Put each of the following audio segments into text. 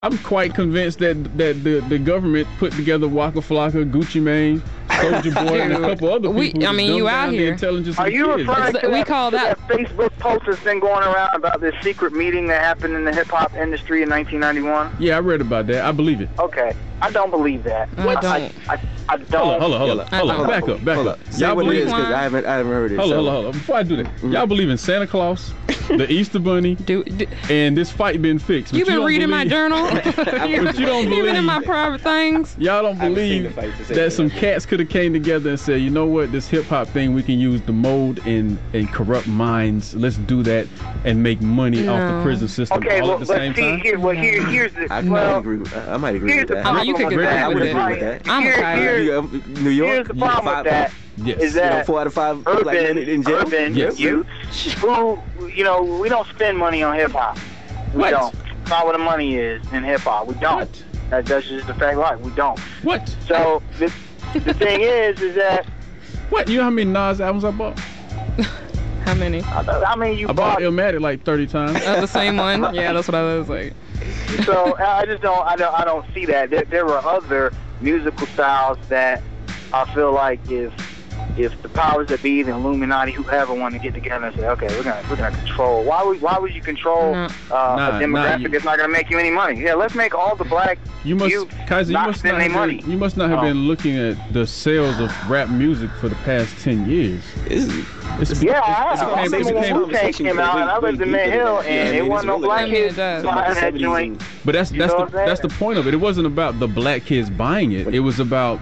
I'm quite convinced that the government put together Waka Flocka, Gucci Mane, Soulja Boy, and a couple other people. I mean, you out here. Are you referring to we call that Facebook post that's been going around about this secret meeting that happened in the hip hop industry in 1991? Yeah, I read about that. I believe it. Okay, I don't believe that. What? I don't. Hold on. Back up. Y'all believe it? Because I haven't heard it. Hold on. Before I do that, y'all believe in Santa Claus, the Easter Bunny, and this fight been fixed? You've been reading my journal. But you don't believe. You've been in my private things. Y'all don't believe that some cats could have came together and said, you know what, this hip hop thing, we can use the mold and corrupt minds. Let's do that and make money off the prison system all at the same time. Here's the. I might agree with that. Oh, you could get I would with agree with that. I'm okay. New York. Here's the problem with that. Yes. Is that 4 out of 5 black men in jail? urban Yes. youth who, we don't spend money on hip hop. We don't. It's not where the money is in hip hop. We don't. That's just the fact of life. We don't. What? So the thing is that. What? You know how many Nas albums I bought? How many? I mean, you I bought bought. Illmatic like 30 times. The same one? Yeah, that's what I was like. So I just don't. I don't see that. There were other musical styles that I feel like if the powers that be, the Illuminati, whoever, want to get together and say, okay, we're gonna control. Why would you control a demographic that's not gonna make you any money? Yeah, let's make all the black youth not spend their money. You must not have been looking at the sales of rap music for the past 10 years. I remember when Wu-Tang came out, and I lived in Mid Hill, and it wasn't no black kids buying that joint. But that's the point of it. It wasn't about the black kids buying it. It was about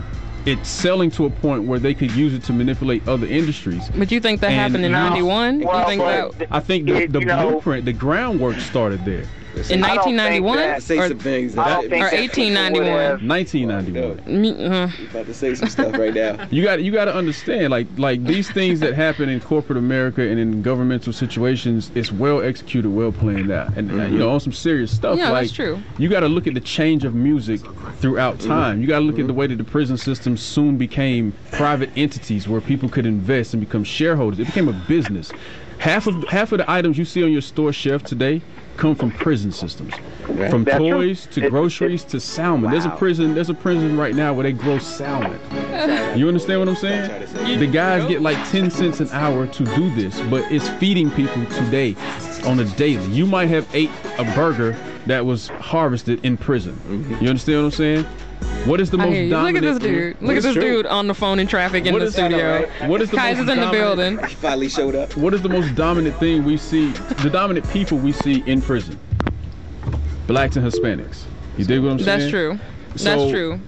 it's selling to a point where they could use it to manipulate other industries. But you think that happened in 91? I think the blueprint, the groundwork started there. In 1991? Say some things. Or 1891? 1991. You about to say some stuff right now. You got to understand, like these things that happen in corporate America and in governmental situations, it's well executed, well planned out, and on some serious stuff. Yeah, like, that's true. You got to look at the change of music throughout time. You got to look at the way that the prison system soon became private entities where people could invest and become shareholders. It became a business. Half of the items you see on your store shelf today come from prison systems, from toys to groceries to salmon. There's a prison right now where they grow salmon. You understand what I'm saying? The guys get like 10 cents an hour to do this, but it's feeding people today on a daily. You might have ate a burger that was harvested in prison. You understand what I'm saying? What is the most dominant? Look at this dude. Look at this dude on the phone in traffic in the studio. What is the Keyza's in the building. He finally showed up. What is the most dominant thing we see? The dominant people we see in prison: blacks and Hispanics. You dig what I'm saying? That's true. So, That's true.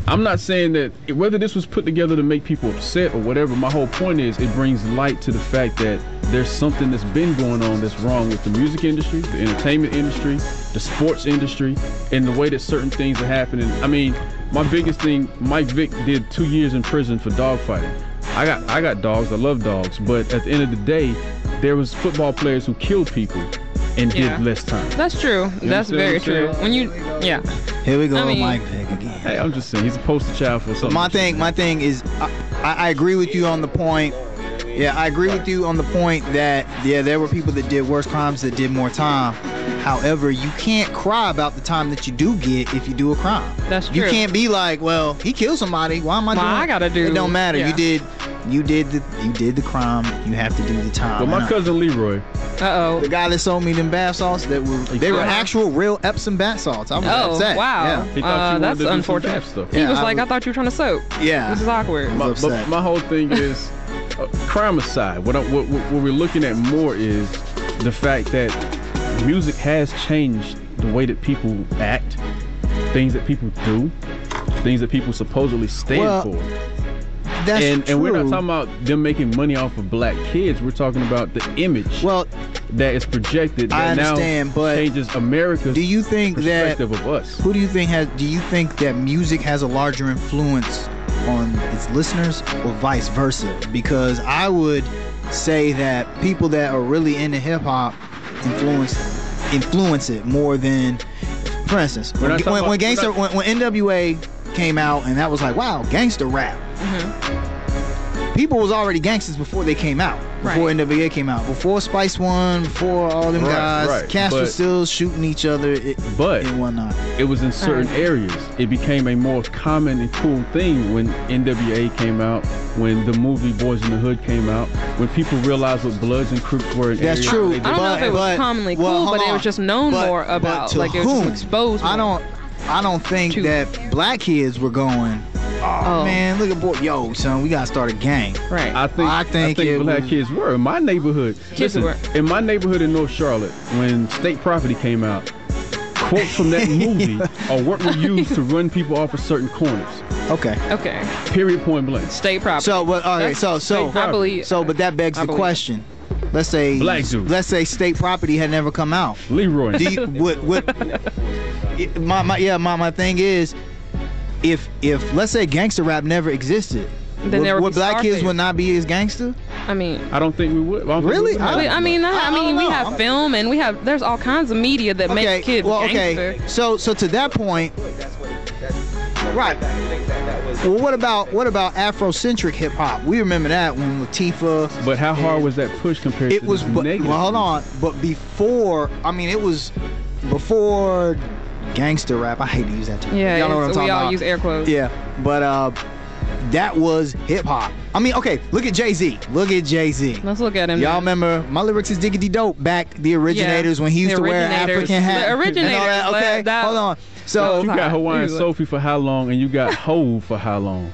I'm not saying that whether this was put together to make people upset or whatever. My whole point is it brings light to the fact that there's something that's been going on that's wrong with the music industry, the entertainment industry, the sports industry, and the way that certain things are happening. I mean, my biggest thing, Mike Vick did 2 years in prison for dog fighting. I got dogs, I love dogs, but at the end of the day, there was football players who killed people and did less time. That's true. That's very true. When you, Here we go, Mike Vick again. Hey, I'm just saying, he's a poster child for something. My thing is, I agree with you on the point. Yeah, I agree with you on the point that, there were people that did worse crimes that did more time. However, you can't cry about the time that you do get if you do a crime. That's true. You can't be like, well, he killed somebody. Why am I doing? I gotta do. It don't matter. Yeah. You did the crime. You have to do the time. But my cousin Leroy, the guy that sold me them bath salts, they were actual real Epsom bath salts. I was upset. Wow. Yeah. That's unfortunate. He was like, I thought you were trying to soak. Yeah. This is awkward. But my whole thing is, crime aside, what we're looking at more is the fact that music has changed the way that people act, things that people do, things that people supposedly stand for. That's true. And we're not talking about them making money off of black kids. We're talking about the image that is projected that now changes America's perspective of us. Who do you think do you think that music has a larger influence on its listeners or vice versa? Because I would say that people that are really into hip hop influence it more than, for instance, when NWA came out and that was like, wow, gangster rap. People was already gangsters before they came out. Before NWA came out. Before Spice One, before all them guys, cats were still shooting each other and whatnot. It was in certain areas. It became a more common and cool thing when NWA came out, when the movie Boys in the Hood came out, when people realized what Bloods and Crips were in That's areas. true. I don't know if it was commonly cool, but it was just known more about. Like it was just exposed more. I don't think that black kids were going, oh man, look at boy, yo, son, we gotta start a gang. Right. I think black kids were. In my neighborhood, in my neighborhood in North Charlotte, when State Property came out, quotes from that movie are what were used to run people off of certain corners. Okay. Period. Point blank. State Property. So, but all right, so I believe. So, but that begs the question. Let's say State Property had never come out. Leroy. Do you, my thing is, if let's say gangster rap never existed, would black kids would not be as gangster? I mean, I don't think we would. Really? I mean, we have film and there's all kinds of media that makes kids gangster. So to that point, right. Well, what about Afrocentric hip hop? We remember that when Latifah. But how hard was that push compared to this negative? Well, hold on. But before, it was before gangster rap. I hate to use that term. Yeah, y'all know what I'm talking we all about. use air quotes. Yeah, but that was hip hop. I mean, okay, look at Jay-Z. Let's look at him. Y'all remember my lyrics is diggity dope back the originators when he used to wear an African hat. The originators. Okay, hold on. So you got Hawaiian Sophie for how long, and you got Hove for how long?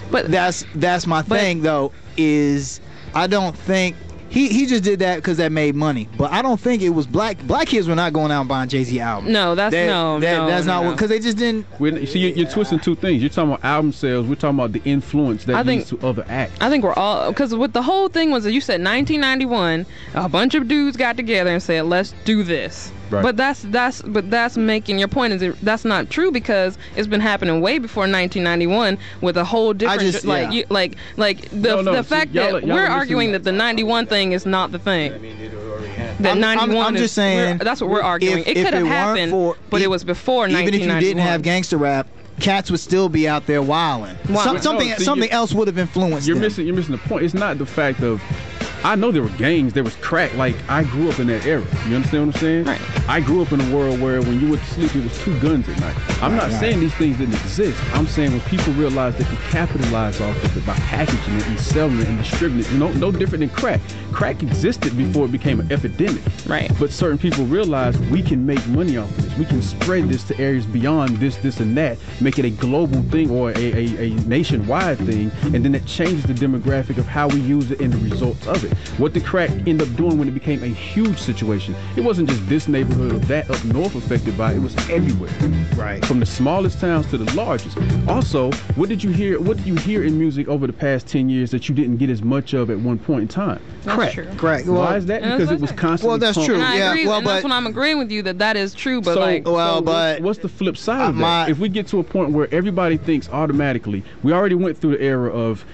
But that's my thing though. Is I don't think he just did that because that made money. But I don't think it was black kids were not going out and buying Jay-Z albums. No, that's not because they just didn't. See, you're twisting two things. You're talking about album sales. We're talking about the influence that leads to other acts. I think we're all, because what the whole thing was, you said 1991, a bunch of dudes got together and said, let's do this. Right. But that's making your point is that's not true, because it's been happening way before 1991 with a whole different the fact that we're arguing that the 91 thing is not the thing. That 91 I'm just saying that's what we're arguing. It could have happened, but it was before 1991. Even if you didn't have gangster rap, cats would still be out there wilding. Something else would have influenced them. You're missing the point. It's not the fact of, I know there were gangs, there was crack. Like, I grew up in that era. You understand what I'm saying? Right. I grew up in a world where when you went to sleep, it was 2 guns at night. I'm not saying these things didn't exist. I'm saying when people realized they could capitalize off of it by packaging it and selling it and distributing it, no different than crack. Crack existed before it became an epidemic. Right. But certain people realized we can make money off of this. We can spread this to areas beyond this, and that, make it a global thing or a nationwide thing, and then it changes the demographic of how we use it and the results of it. What did crack end up doing when it became a huge situation? It wasn't just this neighborhood or that up north affected by it. It was everywhere. Right. From the smallest towns to the largest. Also, what did you hear in music over the past 10 years that you didn't get as much of at one point in time? That's true. Crack. Why is that? Because it was constantly Well, that's true. And I agree, yeah, and that's when I'm agreeing with you that is true, but what's the flip side of that? If we get to a point where everybody thinks automatically, we already went through the era of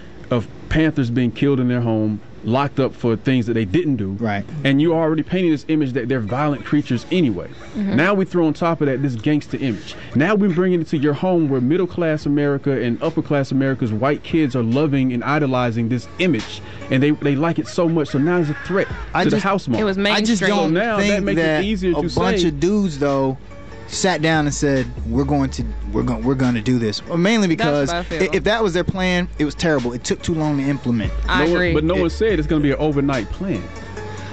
Panthers being killed in their home, locked up for things that they didn't do. Right. And you already painting this image that they're violent creatures anyway. Mm-hmm. Now we throw on top of that this gangster image. Now we bring it to your home where middle class America and upper class America's white kids are loving and idolizing this image. And they like it so much. So now it's a threat to the house mom. It was mainstream. I just don't think that makes it easier to say. A bunch of dudes though sat down and said we're going to do this. Well, mainly because if that was their plan, it was terrible. It took too long to implement. I agree. But no one said it's going to be an overnight plan.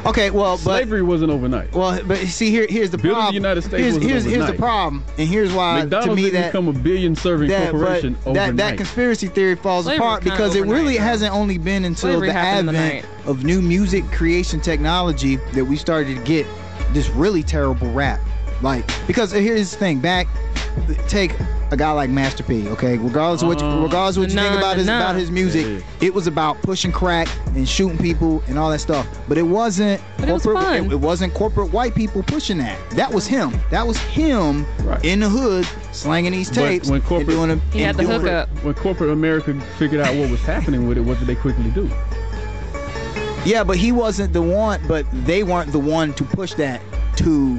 Okay, well, slavery wasn't overnight. Well, but see, here's the problem. Building the United States here's the problem, and here's why McDonald's to me didn't that become a billion serving corporation overnight. That conspiracy theory falls apart because it really hasn't only been until the advent of new music creation technology that we started to get this really terrible rap. Like, because here's the thing, take a guy like Master P, okay? Regardless of what you think about his music, it was about pushing crack and shooting people and all that stuff. But it wasn't corporate. It wasn't corporate white people pushing that. That was him. That was him in the hood slanging these tapes. When corporate, he had the hookup. When corporate America figured out what was happening with it, what did they quickly do? Yeah, but he wasn't the one. But they weren't the one to push that to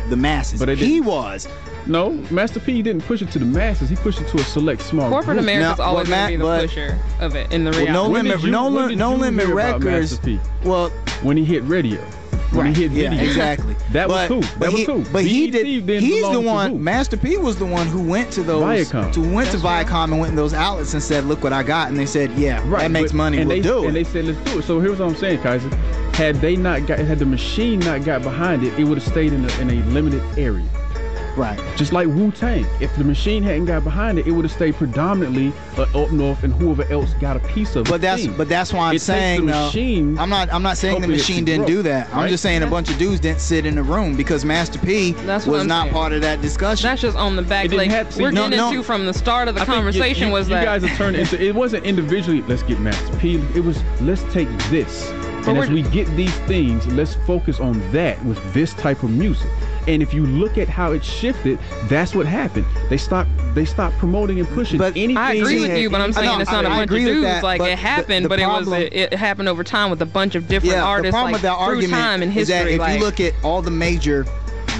the masses. But he was. No, Master P didn't push it to the masses. He pushed it to a select small Corporate group. America's Now, always well, going to be the but- pusher of it in the reality. No When did Limit, you- no, when did no you Limit hear about Records. Master P? Well, When he hit radio. When he hit video. yeah, exactly. That was cool. That was cool. But he BET did. didn't He's belong the to one. who? Master P was the one who went to those. Viacom. Went to Viacom and went in those outlets and said, "Look what I got," and they said, "Yeah, that makes money. And We'll do it." And they said, "Let's do it." So here's what I'm saying, Kaiser. Had the machine not got behind it, it would have stayed in a limited area. Right. Just like Wu-Tang. If the machine hadn't got behind it, it would have stayed predominantly up north, and whoever else got a piece of it. But that's why I'm saying the machine. I'm not saying the machine didn't do that. I'm just saying a bunch of dudes didn't sit in the room because Master P That's what was I'm not saying. part of that discussion. That's just on the back. It didn't Like, have to- we're no, getting no. into from the start of the I think conversation you was that. you guys have turned into. It wasn't individually. Let's get Master P. It was let's take this, and as we get these things, let's focus on that with this type of music. And if you look at how it shifted, that's what happened. They stopped promoting and pushing But anything. I agree with you, but I'm saying it's not a I bunch of agree with dudes. that, Like but it happened, the but problem- it happened over time with a bunch of different yeah, artists. the problem like with that through argument time and is that history. if like, you look at all the major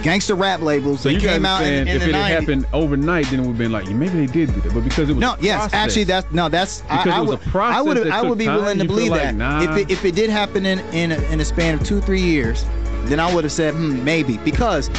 gangster rap labels So that you guys came are out saying in if the it 90s. had happened overnight, then it would have been like maybe they did do that, but because it was No, a yes, process. actually, that's Because it was a process I would that be took willing to time, you believe feel that like, nah. if it did happen in a span of 2-3 years, then I would have said maybe, because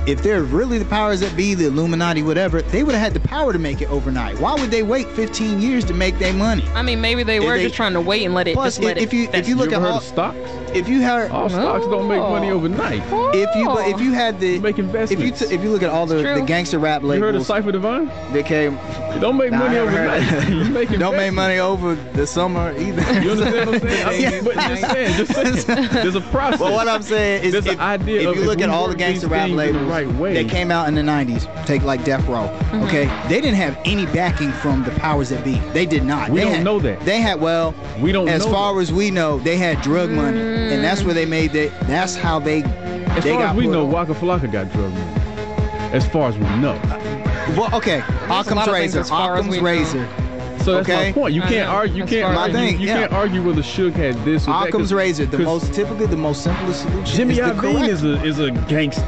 if they're really the powers that be, the Illuminati, whatever, they would have had the power to make it overnight. Why would they wait 15 years to make their money? I mean, maybe they were just trying to wait and let it. Plus, just let if it you fester. look You at ever heard all, of stocks? if you had All stocks don't make money overnight. if you had the Make investments. if you look at all the true. gangster rap You heard of labels, Cipher Divine? they came. It don't make Nah, money I never heard overnight. of You make Don't make investments. money over the summer either. You understand what I'm saying? I mean, Yeah. but just saying, there's a process. Well, what I'm saying is, There's if, an idea if of you if look we at all the work gangster these rap things in the labels right way. that came out in the 90s, take like Death Row, okay? They didn't have any backing from the powers that be. They did not. We They don't had- know that. They had, well, We don't as know far that. as we know, they had drug money, and that's where they made that. That's how they As they far got as we put know, on. Waka Flocka got drug money. As far as we know. Well, okay, lot Occam's of things razor, as far as Occam's we know. razor. So that's Okay. my point. You I can't know. argue. You As can't far as- argue. My thing, You yeah. can't argue whether Suge had this or that. Occam's razor, the 'cause most typically the most simplest solution. Jimmy is the Iovine correct. is a gangster.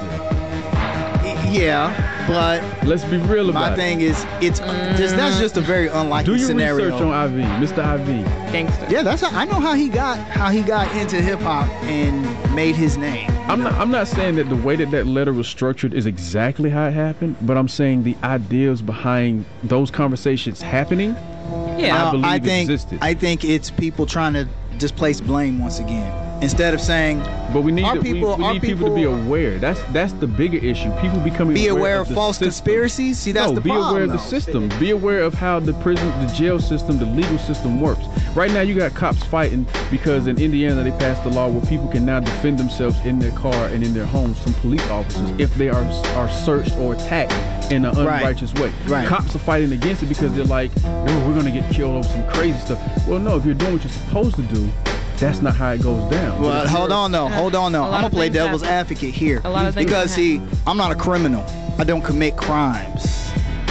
Yeah, but Let's be real about my it. thing is, that's just a very unlikely Do your scenario. research on IV, Mr. IV. gangster. Yeah, that's how I know how he got into hip hop and made his name. I'm not saying that the way that letter was structured is exactly how it happened, but I'm saying the ideas behind those conversations happening. Yeah. I believe I it think existed. I think it's people trying to just place blame once again instead of saying But we need Our to, we people- need people to be aware. That's the bigger issue. People becoming be aware of the false system. conspiracies. See, that's No, the be problem. aware of the though. system. Be aware of how the prison, the jail system, the legal system works. Right now, you got cops fighting because in Indiana they passed a law where people can now defend themselves in their car and in their homes from police officers if they are searched or attacked in an Right. unrighteous way. Right. Cops are fighting against it because they're like, no, we're gonna get killed over some crazy stuff. Well, no, if you're doing what you're supposed to do, that's not how it goes down. Well, But if hold you're- on though. Hold on though. A I'm lot gonna of play things devil's happen. advocate here A lot of things because see, happen. I'm not a criminal. I don't commit crimes.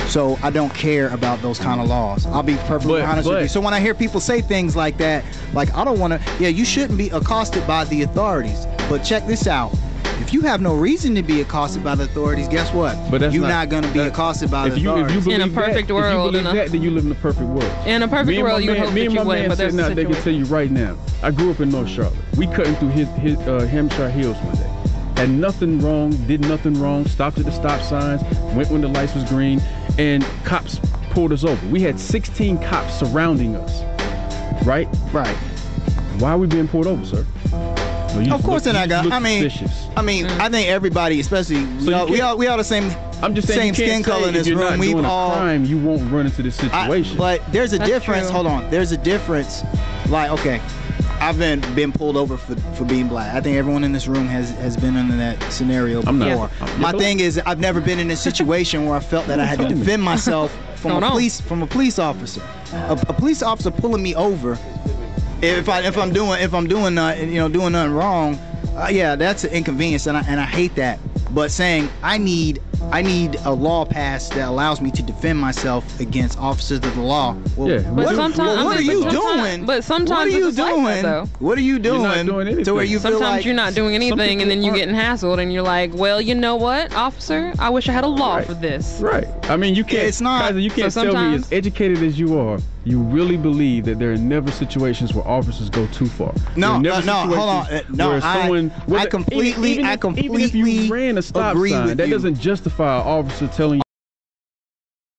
So I don't care about those kind of laws. I'll be perfectly honest with you. So when I hear people say things like that, like I don't want to, yeah, you shouldn't be accosted by the authorities. But check this out. If you have no reason to be accosted by the authorities, guess what? But that's You're not- not going to be that- accosted by the If you authorities. believe In a perfect that, world, if you believe that, then you live in a perfect world. In a perfect Me and world, my you would man- hope me that and you my wouldn't, man but there's sitting a out, they can situation. tell you right now. I grew up in North Charlotte. We cutting through his Hampshire Hills one day. Had nothing wrong, did nothing wrong. Stopped at the stop signs, went when the lights was green, and cops pulled us over. We had 16 cops surrounding us. Right? Right. Why are we being pulled over, sir? No, you Of just course, look- then I you got. look I mean, suspicious. I think everybody, especially So you we can't- all the same. I'm just saying same you can't skin say color in if this you're room. not We've doing all. a crime, you won't run into this situation. But there's a That's difference. true. Hold on. There's a difference. Like, okay, I've been pulled over for being black. I think everyone in this room has been under that scenario I'm not. before. I'm My not. thing is, I've never been in a situation where I felt that I had to defend myself from Going a on. police officer. A police officer pulling me over. If I'm doing nothing wrong, yeah, that's an inconvenience, and I hate that. But saying I need I need a law passed that allows me to defend myself against officers of the law. Well, Yeah, But what- sometimes, what are you doing? But sometimes What are you it's like that, doing? though. What are you doing? You're not doing anything. To where you feel Sometimes like you're not doing anything, and then you're getting hassled, and you're like, well, you know what, officer? I wish I had a law Right. for this. Right. I mean, you can't. it's not- Kaiser, you can't So tell me, sometimes- as educated as you are, you really believe that there are never situations where officers go too far. No, There are never hold on. situations No, where I whether- completely even if you ran a stop agree sign, with that you. doesn't justify an officer telling you